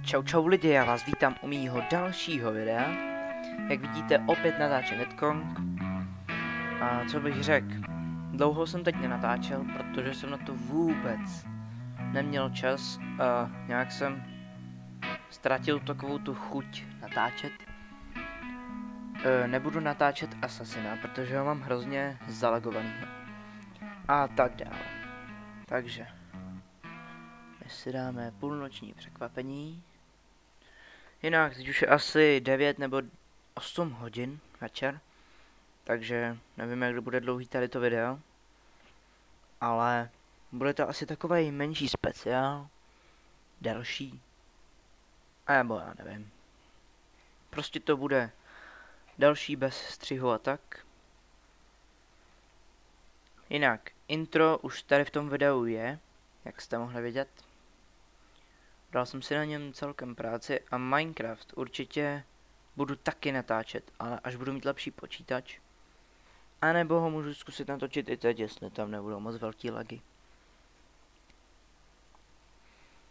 Čau čau lidi, já vás vítám u mýho dalšího videa. Jak vidíte, opět natáčím Vitkong. A co bych řekl, dlouho jsem teď nenatáčel, protože jsem na to vůbec neměl čas a nějak jsem ztratil takovou tu chuť natáčet. Nebudu natáčet Assassina, protože ho mám hrozně zalagovaný. A tak dále. Takže my si dáme půlnoční překvapení. Jinak teď už je asi 9 nebo 8 hodin večer, takže nevím, jak bude dlouhý tady to video, ale bude to asi takový menší speciál, delší, a nebo já nevím. Prostě to bude další bez střihu a tak. Jinak, intro už tady v tom videu je, jak jste mohli vidět. Dal jsem si na něm celkem práci a Minecraft určitě budu taky natáčet, ale až budu mít lepší počítač. A nebo ho můžu zkusit natočit i teď, jestli tam nebudou moc velký lagy.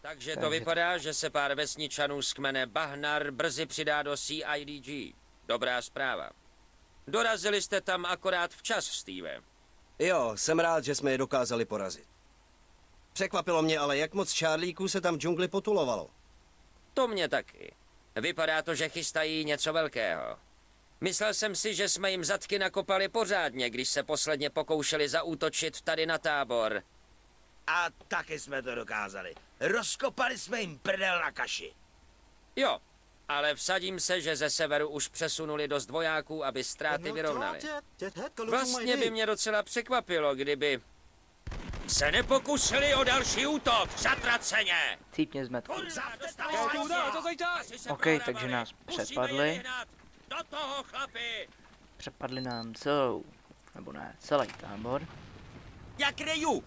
Takže to vypadá, že se pár vesničanů z kmene Bahnar brzy přidá do CIDG. Dobrá zpráva. Dorazili jste tam akorát včas, Steve. Jo, jsem rád, že jsme je dokázali porazit. Překvapilo mě ale, jak moc čárlíků se tam v džungli potulovalo. To mě taky. Vypadá to, že chystají něco velkého. Myslel jsem si, že jsme jim zadky nakopali pořádně, když se posledně pokoušeli zaútočit tady na tábor. A taky jsme to dokázali. Rozkopali jsme jim prdel na kaši. Jo, ale vsadím se, že ze severu už přesunuli dost vojáků, aby ztráty vyrovnali. Vlastně by mě docela překvapilo, kdyby se nepokusili o další útok, zatraceně! Cípně zmetku. OK, takže nás přepadli. Do toho, chlapi! Přepadli nám celou, nebo ne, celý tábor. Jak reju?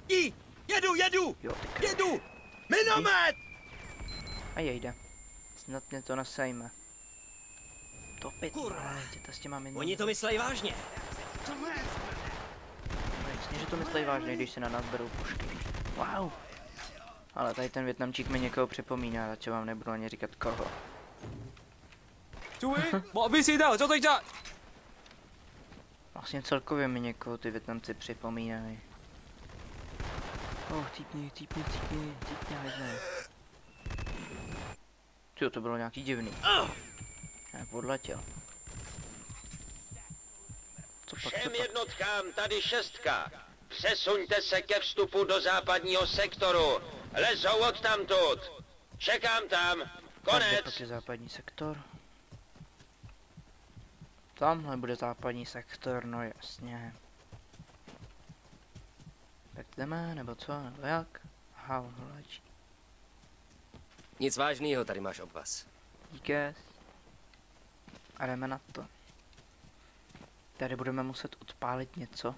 Jedu! Jo, ty Jedu! Minomet! A jejde. Snad mě to nasejme. Topit, to s těma minulými. Oni to myslej vážně. Jasně, že to myslej vážně, když se na nás berou pušky. Wow. Ale tady ten Vietnamčík mi někoho připomíná, radši vám nebudu ani říkat koho. Vlastně celkově mi někoho ty Vietnamci připomínají. Cípni, hajzne. Tyjo, to bylo nějaký divný. Já podletěl. Všem jednotkám tady 6. Přesuňte se ke vstupu do západního sektoru. Lezou odtamtud. Čekám tam. Konec. Pak je západní sektor. Tamhle bude západní sektor, no jasně. Tak jdeme, nebo co, nebo jak? Aha, on ho léčí. Nic vážného tady máš obvaz. Díky. A jdeme na to. Tady budeme muset odpálit něco.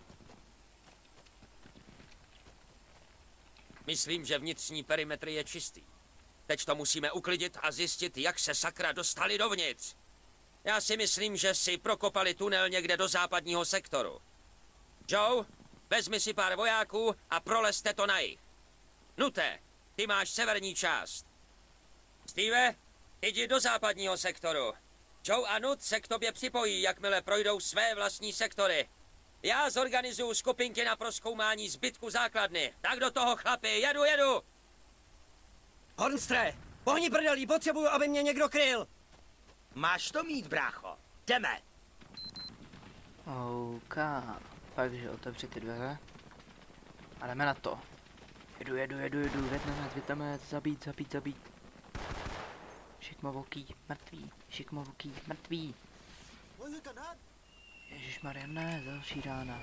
Myslím, že vnitřní perimetr je čistý. Teď to musíme uklidit a zjistit, jak se sakra dostali dovnitř. Já si myslím, že si prokopali tunel někde do západního sektoru. Joe, vezmi si pár vojáků a prolezte to na jih. Nute, ty máš severní část. Steve, jdi do západního sektoru. Joe a Nut se k tobě připojí, jakmile projdou své vlastní sektory. Já zorganizuju skupinky na prozkoumání zbytku základny. Tak do toho, chlapi, jedu! Hornstre, pohni prdelí, potřebuju, aby mě někdo kryl. Máš to mít, brácho. Jdeme. OK. Takže otevři ty dveře. A jdeme na to. Jedu. Vietnamec, zabít. Šikmovoký, mrtvý. Ježišmarja, ne, další rána.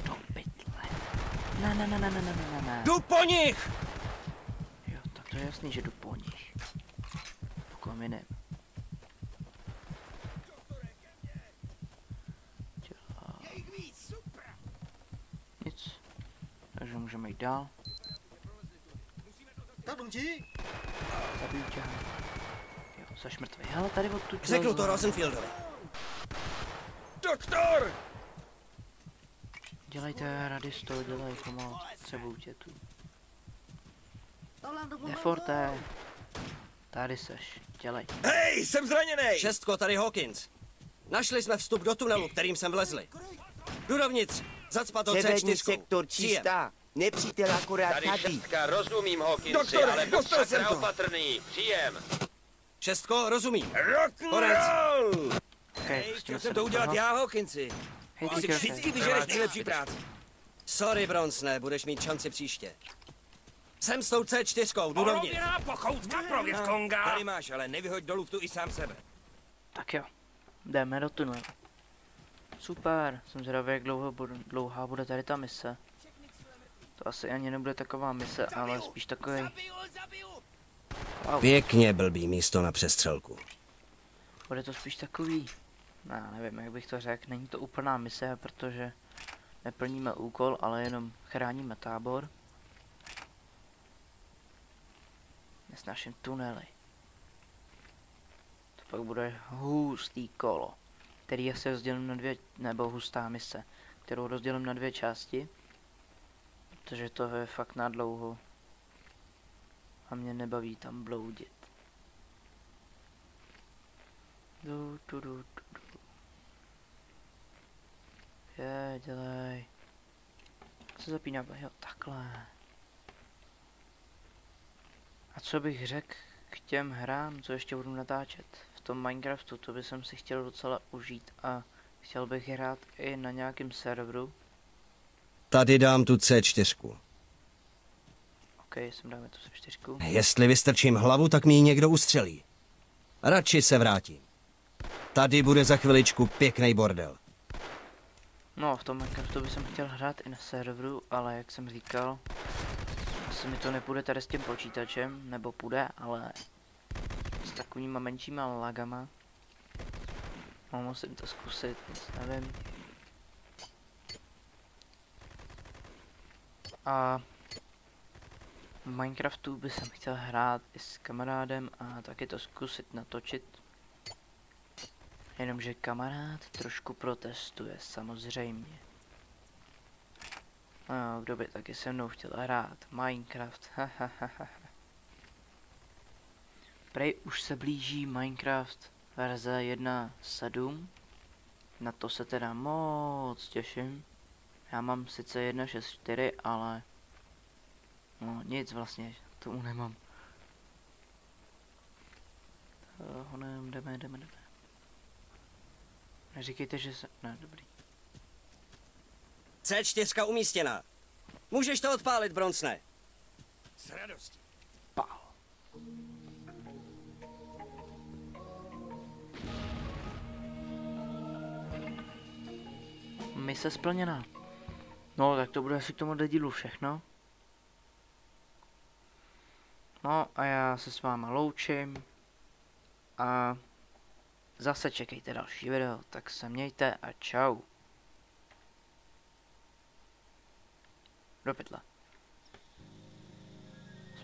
Do pytle. Ne. Jdu po nich! Jo, tak to je jasný, že jdu po nich. Pokud mi ne. Nic. Takže můžeme jít dál. Zabiju tě. Jo, jsi mrtvý. Hele, tady odtud. Řeknu to Rosenfieldovi. Doktor! Dělejte radisto, dělej pomoc. Potřebuju tě tu. Deforte. Tady seš, dělej. Hej, jsem zraněný! Šestko, tady Hawkins. Našli jsme vstup do tunelu, kterým jsem vlezli. Jdu dovnitř, zacpat do Severní C4. sektor čistá. Nepřítel akorát Tady tady. šestka, rozumím, Hawkinsi, Doktore, ale buď dostal jsem sakra to. opatrný. Příjem. Šestko, rozumím. Rock'n'roll! Okay, Hej, pustíme chtěl se jsem do to udělat toho. já, Hawkinsi. Hej, Ty si ty vždycky krče. vyžereš nejlepší práci. Sorry, Bronsne, budeš mít šanci příště. Jsem s tou C4, jdu dovnitř. Olověná pochoutka pro Větkonga. Tady máš, ale nevyhoď do luftu i sám sebe. Tak jo, jdeme do tunelu. Super, jsem zvědavý, jak dlouhá bude tady ta mise. To asi ani nebude taková mise, ale spíš takový. Wow, Pěkně blbý místo na přestřelku. bude to spíš takový. No, nevím, jak bych to řekl, není to úplná mise, protože neplníme úkol, ale jenom chráníme tábor. Nesnáším tunely. To pak bude hustý kolo, který asi rozdělím na dvě, nebo hustá mise, kterou rozdělím na dvě části, protože to je fakt na dlouho a mě nebaví tam bloudit. Dělej. Co zapíná? Jo, takhle. A co bych řekl k těm hrám, co ještě budu natáčet? V tom Minecraftu, to bych si chtěl docela užít a chtěl bych hrát i na nějakém serveru. Tady dám tu C4. OK, sem dáme tu čtyřku. Jestli vystrčím hlavu, tak mi ji někdo ustřelí. Radši se vrátím. Tady bude za chviličku pěkný bordel. No, v tom Minecraftu bych chtěl hrát i na serveru, ale jak jsem říkal, asi mi to nepůjde tady s tím počítačem, nebo půjde, ale s takovýma menšíma lagama. No, musím to zkusit, nic nevím. A v Minecraftu bych chtěl hrát i s kamarádem a taky to zkusit natočit. Jenomže kamarád trošku protestuje, samozřejmě. No, kdo by taky se mnou chtěl hrát Minecraft, Prej už se blíží Minecraft verze 1.7. Na to se teda moc těším. Já mám sice 1.6.4, ale no nic vlastně, tomu nemám. Jdeme. Neříkejte, že se... Ne, dobrý. C4 umístěná. Můžeš to odpálit, Bronsne. S radostí. Pál. Mise splněná. No, tak to bude asi k tomuhle dílu všechno. No a já se s váma loučím. A zase čekejte další video, tak se mějte a čau. Do pytle.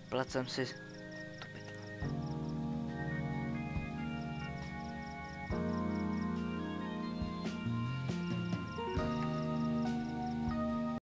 Splet jsem si